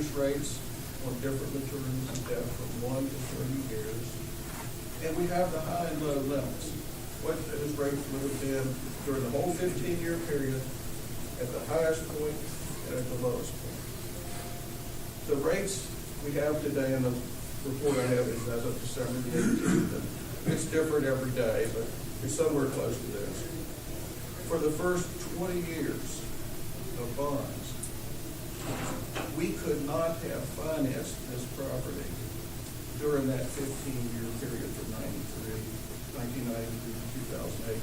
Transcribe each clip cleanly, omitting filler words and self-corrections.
interest rates on different maturities of debt from 1 to 30 years. And we have the high and low limits. What those rates would have been during the whole 15-year period, at the highest point and at the lowest point. The rates we have today, and the report I have is as of December the 18th, and it's different every day, but it's somewhere close to this. For the first 20 years of bonds, we could not have financed this property during that 15-year period from 1993 to 2008,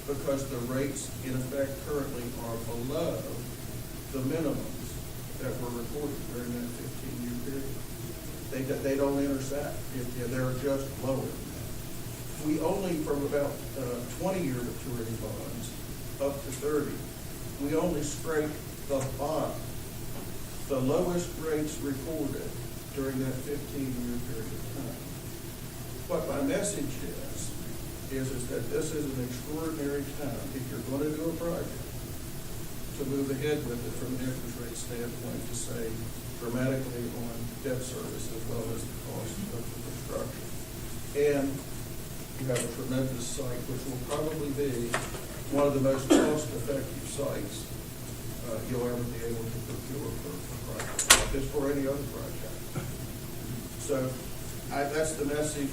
because the rates in effect currently are below the minimums that were recorded during that 15-year period. They don't intersect. They're just lower than that. We only, from about 20-year maturity bonds up to 30, we only scraped the bottom, the lowest rates recorded during that 15-year period of time. What my message is that this is an extraordinary time, if you're going to do a project, to move ahead with it from an interest rate standpoint, to save dramatically on debt service as well as the cost of the construction. And you have a tremendous site, which will probably be one of the most cost-effective sites you'll ever be able to procure for projects like this or any other project. So that's the message,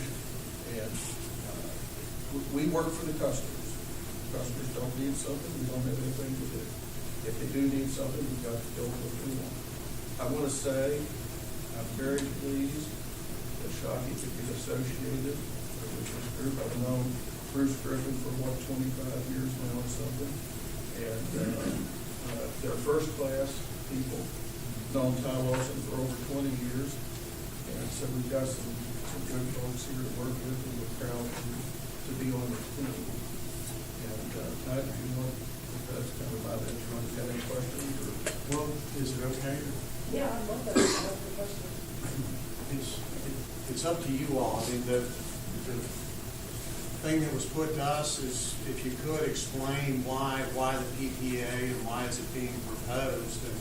and we work for the customers. Customers don't need something, we don't have anything to do. If they do need something, we've got to build what we want. I want to say I'm very pleased that Shockey could be associated with this group. I've known Bruce Griffin for 25 years now or something, and they're first-class people. Known Ty Lawson for over 20 years, and so we've got some good folks here to work with, and we're proud to be on the team. And Ty, if you want, that's kind of my venture. Want to have any questions? Or? Well, is it okay? Yeah, I love that. I love the question. It's up to you all. I mean, the thing that was put to us is if you could explain why the PPEA and why is it being proposed, and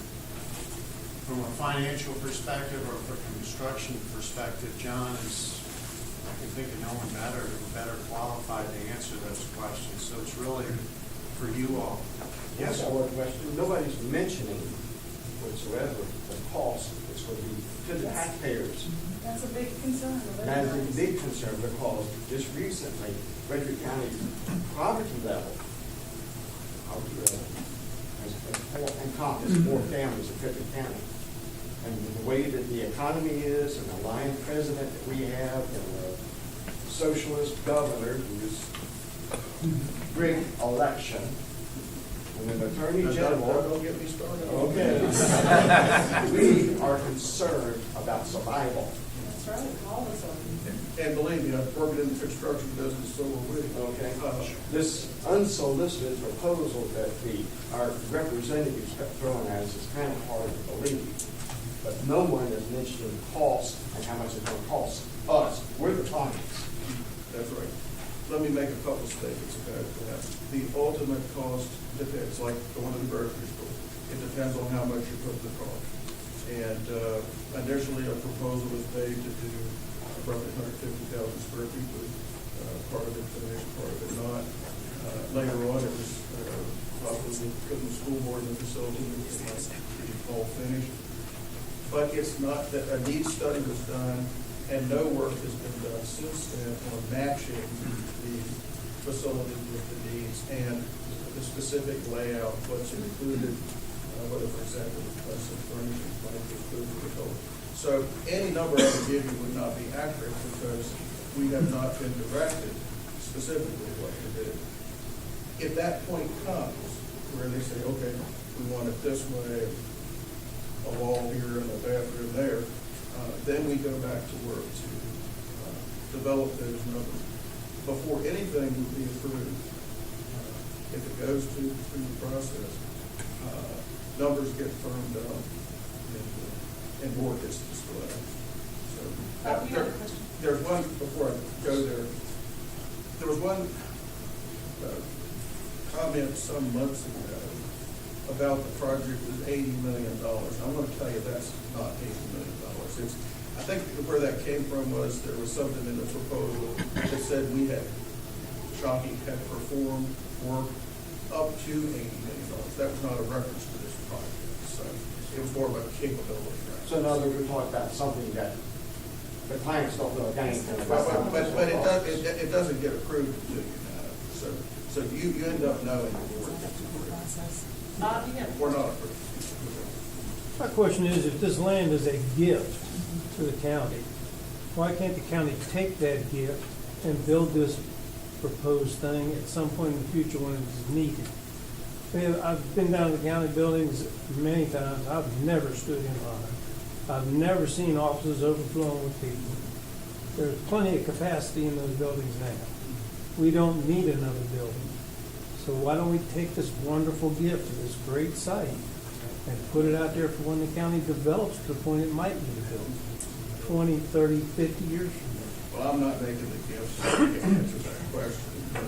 from a financial perspective or from a construction perspective, John is, I can think of no one better qualified to answer those questions. So it's really for you all. Yes, I want to question. Nobody's mentioning whatsoever the cost that's going to be to the taxpayers. That's a big concern. That is a big concern because just recently, Frederick County poverty level has encompassed 4 families in Frederick County. And the way that the economy is, and the lying president that we have, and the socialist governor who's rigged election, and an attorney general. Don't get me started. Okay. We are concerned about survival. That's right. All of us are. And believe me, I've worked in the construction business, so are we. Okay. This unsolicited proposal that our representatives kept throwing at us is kind of hard to believe. But no one is mentioning cost and how much it's going to cost us. We're the clients. That's right. Let me make a couple statements about that. The ultimate cost depends, like going to the grocery store. It depends on how much you put in the car. And initially, a proposal was made to do roughly 150,000 square feet with part of it finished, part of it not. Later on, it was probably putting the school board in the facility, it was not all finished. But it's not that a needs study was done, and no work has been done since then on matching the facility with the needs and the specific layout, what's included, whether, for example, the price of furniture might be included with those. So any number I would give you would not be accurate because we have not been directed specifically what to do. If that point comes where they say, okay, we want it this way, a wall here and a bathroom there, then we go back to work to develop those numbers. Before anything would be approved, if it goes through the process, numbers get firmed up and more gets disclosed. So there's one, before I go there, there was one comment some months ago about the project was $80 million. I'm going to tell you that's not $80 million. think where that came from was there was something in the proposal that said we had, Shockey had performed work up to $80 million. That was not a reference to this project, so it was more of a capability. So in other words, we're talking about something that the clients don't know a dang thing about. But it doesn't get approved until you know. So you end up knowing before it gets approved. Yeah. We're not approved. My question is, if this land is a gift to the county, why can't the county take that gift and build this proposed thing at some point in the future when it's needed? I've been down to the county buildings many times. I've never stood in line. I've never seen offices overflowing with people. There's plenty of capacity in those buildings now. We don't need another building. So why don't we take this wonderful gift of this great site and put it out there for when the county develops to the point it might be built 20, 30, 50 years from now? Well, I'm not making the gifts, so I can't answer that question, but,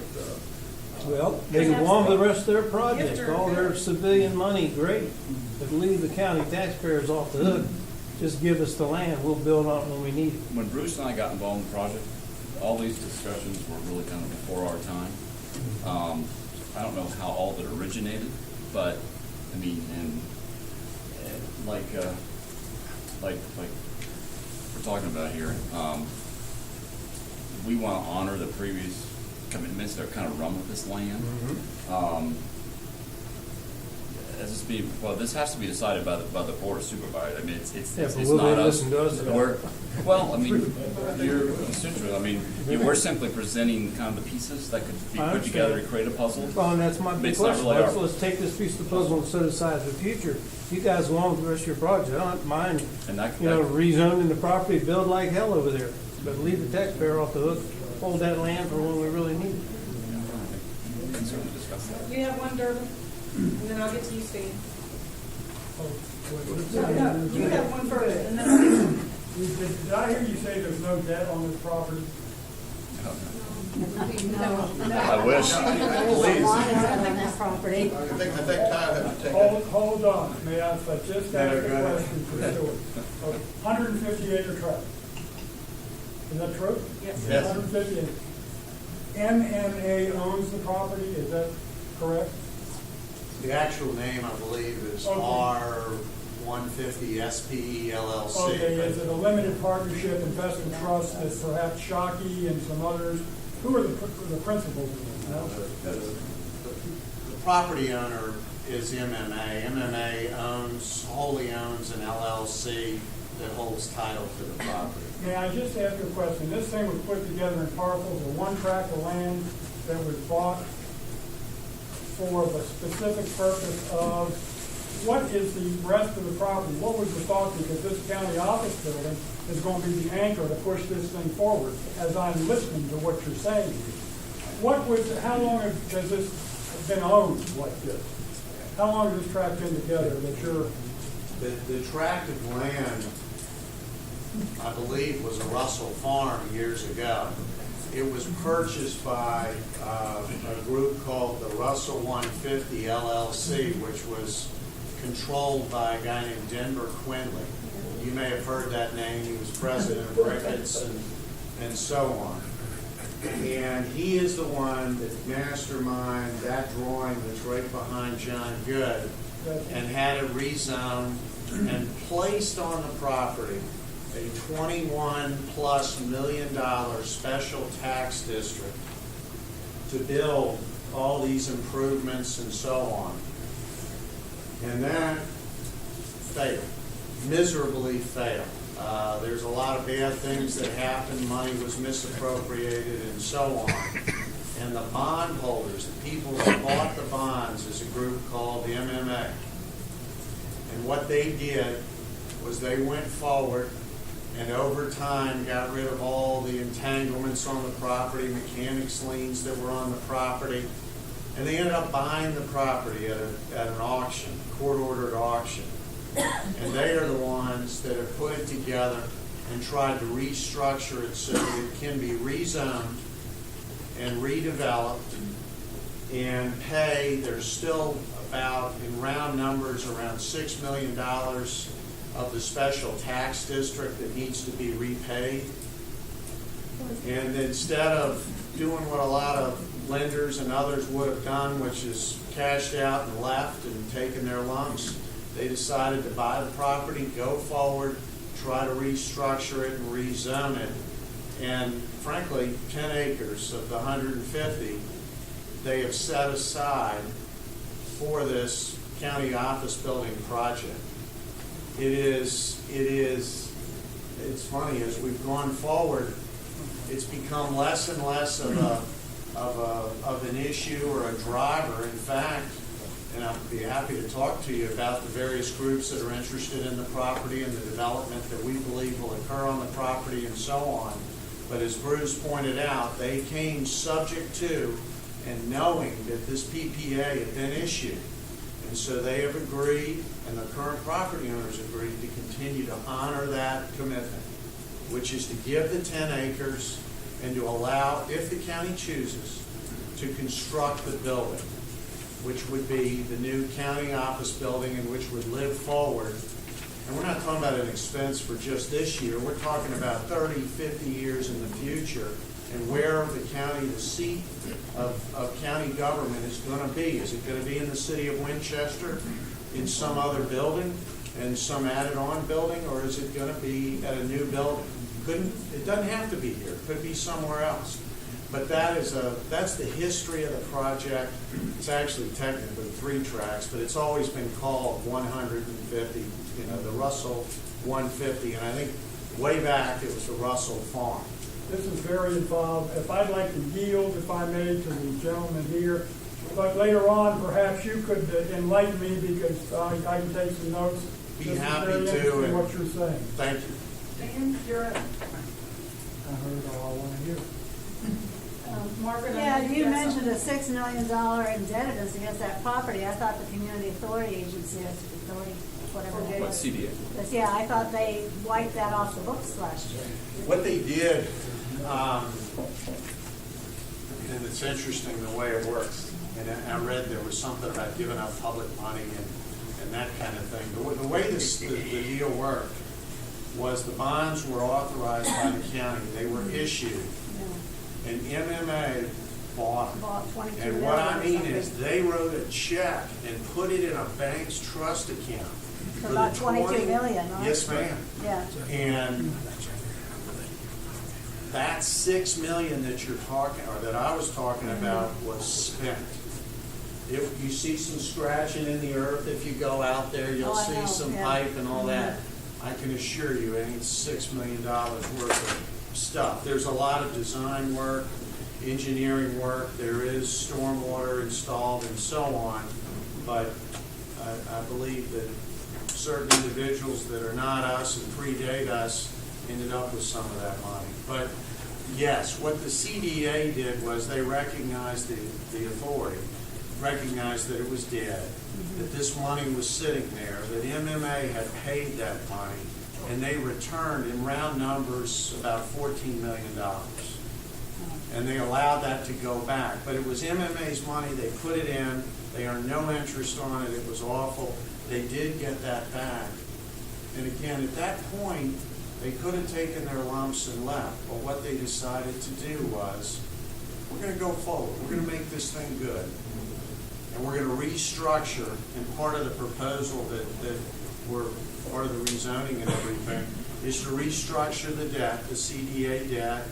Well, they can go on with the rest of their project, Gift or all their gift. civilian money, great. But leave the county taxpayers off the hook. Just give us the land, we'll build on it when we need it. When Bruce and I got involved in the project, all these discussions were really kind of before our time. I don't know how all of it originated, but I mean, and like we're talking about here, we want to honor the previous commitments that are kind of run with this land. This has to be decided by the board of supervisors. I mean, it's Yeah, it's but not will they us. listen to us? Well, I mean, you're constituent. I mean, we're simply presenting kind of the pieces that could be I put together understand. to create a puzzle. Well, and that's my But big it's not question. really Let's take this piece of the puzzle and set it aside for the future. You guys go on with the rest of your project. I don't mind, And that, rezoning the property, build like hell over there. But leave the taxpayer off the hook, hold that land for when we really need it. we can certainly discuss that. You have one, Durbin, and then I'll get to you, Steve. Oh, No, you have one first, and then I'll get to you. Did I hear you say there's no debt on this property? I wish. Please. on that property. I think Todd had to take it. Hold on, may I just ask a question for sure? 150-acre tract. Is that true? Yes. Yes. 150 acres. MMA owns the property, is that correct? The actual name, I believe, is Okay. R150 SPE LLC. Okay, is it a limited partnership investment trust that perhaps Shockey and some others, who are the principals in this? The property owner is MMA. MMA wholly owns an LLC that holds title to the property. May I just ask you a question? This thing was put together in parcels of one tract of land that was bought for the specific purpose of, what is the rest of the property? What was the thought? Because this county office building is going to be the anchor to push this thing forward, as I'm listening to what you're saying. How long has this been owned like this? How long has this tract been together that you're? The tract of land, I believe, was a Russell Farm years ago. It was purchased by a group called the Russell 150 LLC, which was controlled by a guy named Denver Quinley. You may have heard that name. He was president of Ricketts and so on. And he is the one that masterminded that drawing that's right behind John Goode and had it rezoned and placed on the property a $21+ million special tax district to build all these improvements and so on. And that failed, miserably failed. There's a lot of bad things that happened. Money was misappropriated and so on. And the bondholders, the people that bought the bonds, is a group called the MMA. And what they did was they went forward and over time got rid of all the entanglements on the property, mechanics liens that were on the property, and they ended up buying the property at an auction, court-ordered auction. And they are the ones that have put it together and tried to restructure it so that it can be rezoned and redeveloped and pay. There's still about, in round numbers, around $6 million of the special tax district that needs to be repaid. And instead of doing what a lot of lenders and others would have done, which is cashed out and left and taken their lumps, they decided to buy the property, go forward, try to restructure it and rezone it. And frankly, 10 acres of the 150, they have set aside for this county office building project. It's funny, as we've gone forward, it's become less and less of an issue or a driver. In fact, and I'll be happy to talk to you about the various groups that are interested in the property and the development that we believe will occur on the property and so on. But as Bruce pointed out, they came subject to and knowing that this PPA had been issued. And so they have agreed, and the current property owners agreed, to continue to honor that commitment, which is to give the 10 acres and to allow, if the county chooses, to construct the building, which would be the new county office building and which would live forward. And we're not talking about an expense for just this year. We're talking about 30, 50 years in the future, and where the county, the seat of county government is going to be. Is it going to be in the city of Winchester, in some other building, and some added-on building, or is it going to be at a new building? It doesn't have to be here. It could be somewhere else. But that's the history of the project. It's actually technically 3 tracks, but it's always been called 150, the Russell 150. And I think way back it was the Russell Farm. This is very involved. If I'd like to yield, if I may, to the gentleman here, but later on, perhaps you could enlighten me, because I can take some notes. Be This happy is very to. interesting what you're saying. Thank you. Dan, you're up. I heard all I want to hear. Margaret, I Yeah, know you got mentioned a something. $6 million indebtedness against that property. I thought the Community Authority Agency, whatever it What, is. CDA? Yeah, I thought they wiped that off the books last year. What they did, and it's interesting the way it works, and I read there was something about giving up public money and that kind of thing. The way the deal worked was the bonds were authorized by the county. They were issued, and MMA bought them. Bought 22 And what I million or mean is something. they wrote a check and put it in a bank's trust account. For the about 22 million, right? Yes, ma'am. Yeah. And that $6 million that you're talking, or that I was talking about, was spent. If you see some scratching in the earth, if you go out there, you'll Oh, I see know, some yeah. pipe and all that. I can assure you, it ain't $6 million worth of stuff. There's a lot of design work, engineering work, there is stormwater installed and so on, but I believe that certain individuals that are not us and predate us ended up with some of that money. But yes, what the CDA did was they recognized the authority, recognized that it was dead, that this money was sitting there, that MMA had paid that money, and they returned in round numbers about $14 million. And they allowed that to go back. But it was MMA's money, they put it in, they earned no interest on it, it was awful. They did get that back. And again, at that point, they could have taken their lumps and left. But what they decided to do was, we're going to go forward. We're going to make this thing good. And we're going to restructure. And part of the proposal that we're part of the rezoning and everything is to restructure the debt, the CDA debt,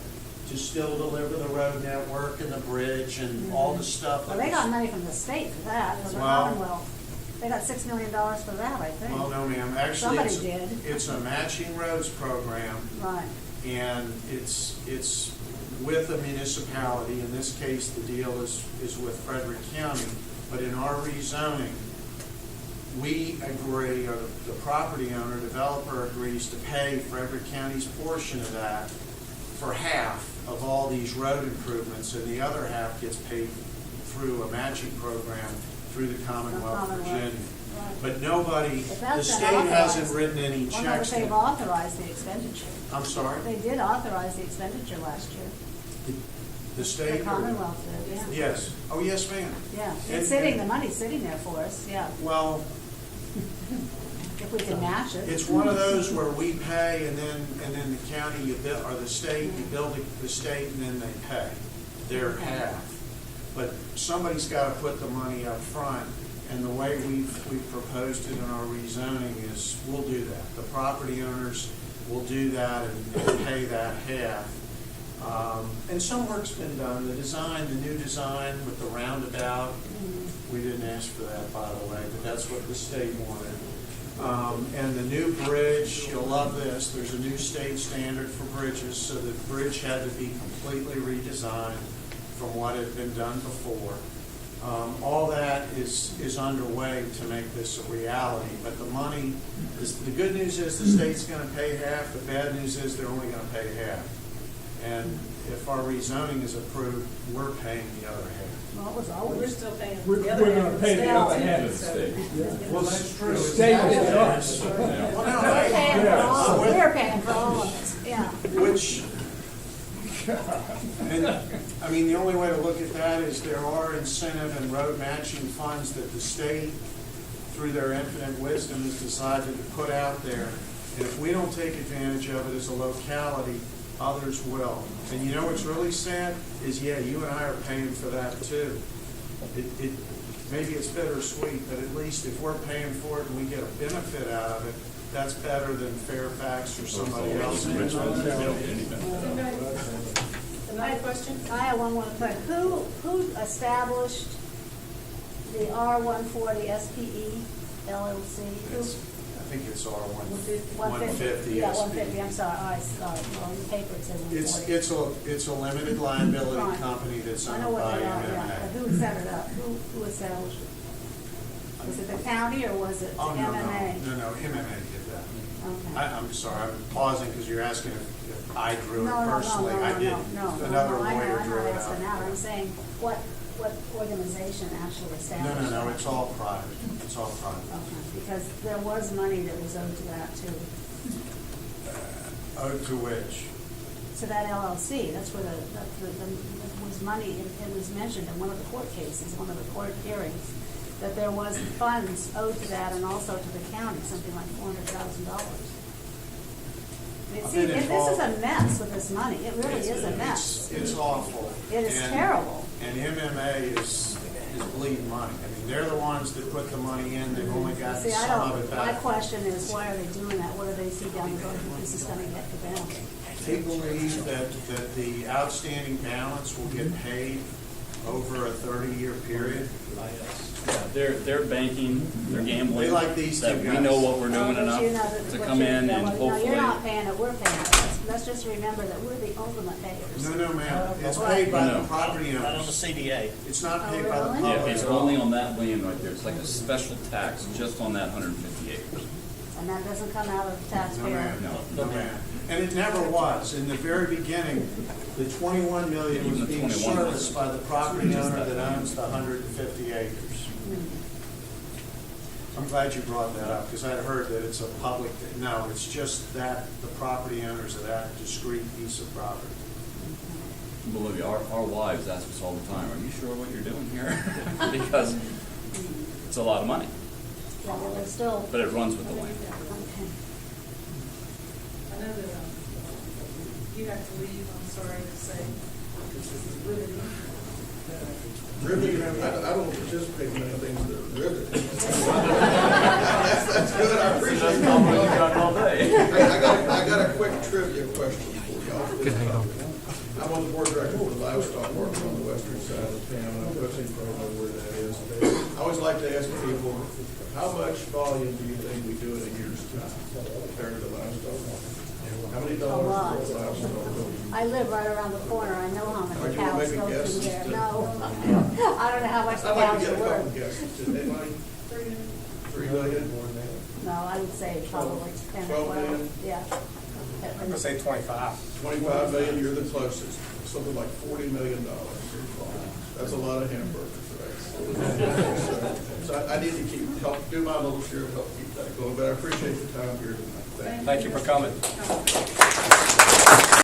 to still deliver the road network and the bridge and all the stuff. Well, they got money from the state for that, for the Well- Commonwealth. They got $6 million for that, I think. Well, no, ma'am. Actually, Somebody did. it's a matching roads program, Right. and it's with a municipality. In this case, the deal is with Frederick County. But in our rezoning, we agree, or the property owner, developer agrees to pay Frederick County's portion of that for half of all these road improvements, and the other half gets paid through a matching program through the Commonwealth of Virginia. Right. But nobody, But the that's state been hasn't authorized. written any Well, no, but checks. they've authorized the expenditure. I'm sorry? They did authorize the expenditure last year. The The state? or- Commonwealth did, yeah. Yes. Oh, yes, ma'am. Yeah, And- it's sitting, the money's sitting there for us, yeah. Well, if we can match it. It's one of those where we pay and then the county, you bill, or the state, you bill the state and then they pay their half. But somebody's got to put the money up front, and the way we've proposed it in our rezoning is we'll do that. The property owners will do that and pay that half. And some work's been done. The new design with the roundabout, we didn't ask for that, by the way, but that's what the state wanted. And the new bridge, you'll love this, there's a new state standard for bridges, so the bridge had to be completely redesigned from what had been done before. All that is underway to make this a reality, but the money, the good news is the state's going to pay half, the bad news is they're only going to pay half. And if our rezoning is approved, we're paying the other half. Well, it was always. We're still paying. We're the other gonna half. pay the Still other too, half. so- Well, that's true. State is us. Well, no, We're paying for all, I- we're paying for all of it, yeah. Which, and, I mean, the only way to look at that is there are incentive and road matching funds that the state, through their infinite wisdom, has decided to put out there. And if we don't take advantage of it as a locality, others will. And you know what's really sad is, yeah, you and I are paying for that too. Maybe it's bittersweet, but at least if we're paying for it and we get a benefit out of it, that's better than Fairfax or somebody else. Richmond, they don't get any benefit out of it. Another question? I have one more question. Who established the R-140 SPE LLC? I think it's our 150 150, yeah, SB. 150, I'm sorry, well, on the paper it says 140. It's a limited liability Fine. company that's I owned know what by they are, yeah, but MMA. who set it up? Who established it? Was it the county or was it the Oh, no, MMA? no, MMA did that. Okay. I'm sorry, I'm pausing because you're asking if I drew it No, personally. I didn't. Another I know, lawyer I'm drew not it asking out. that, I'm saying, what organization actually established No, that? it's all private. It's all private. Okay, because there was money that was owed to that too, Owed to which? to that LLC, that's where it was money, it was mentioned in one of the court cases, one of the court hearings, that there was funds owed to that and also to the county, something like $400,000. I've See, been this is involved- a mess with this money, it really is a mess. It's awful. It is And- terrible. And MMA is bleeding money. I mean, they're the ones that put the money in, they've only got See, I some of it don't, my back. question is, why are they doing that? What do they see down the road that this is gonna get for them? They believe that the outstanding balance will get paid over a 30-year period. They're banking, they're gambling. They like these two that we guys. know what we're doing But enough you know that to what come you're- in yeah, and well, no, hopefully. you're not paying it, we're paying it. Let's just remember that we're the ultimate payers. No, ma'am, it's paid by the No. property Not on the owners. CDA. It's not Oh, paid by the really? Yeah, public it's at all. only on that land right there. It's like a special tax just on that 150 acres. And that doesn't come out of the No, taxpayer. ma'am. No. No, ma'am. And it never was. In the very beginning, the 21 million Even was the being 21 serviced by the property Just owner that. that owns the 150 acres. I'm glad you brought that up, because I'd heard that it's a public, no, it's just that the property owners of that discrete piece of property. Believe me, our wives ask us all the time, are you sure what you're doing here? Because it's a lot of money, Yeah, well, they're still. but it runs with the land. Okay. I know that you have to leave, I'm sorry to say. This is riveting. Riveting, I don't participate in many things that are riveting. That's good, I appreciate it. all day. I got a quick trivia question for y'all. I'm on the board of directors for the livestock market on the western side of town, and I'm pushing probably where that is. I always like to ask people, how much volume do you think we do in a year's time compared to the livestock market? How many dollars lot. does livestock go? I live right around the corner, I know how Are many you gonna cows make a go guess? through there. No, I don't know how much the I'd like cows to get are a couple worth. guesses. Did anybody? 3 million? No, I would say probably 10 or 12 12, million? yeah. I'm gonna say 25. 25 million, you're the closest, something like $40 million. That's a lot of hamburgers, right? So I need to do my little share of help keep that going, but I appreciate the time here tonight. Thank you. Thank you for coming.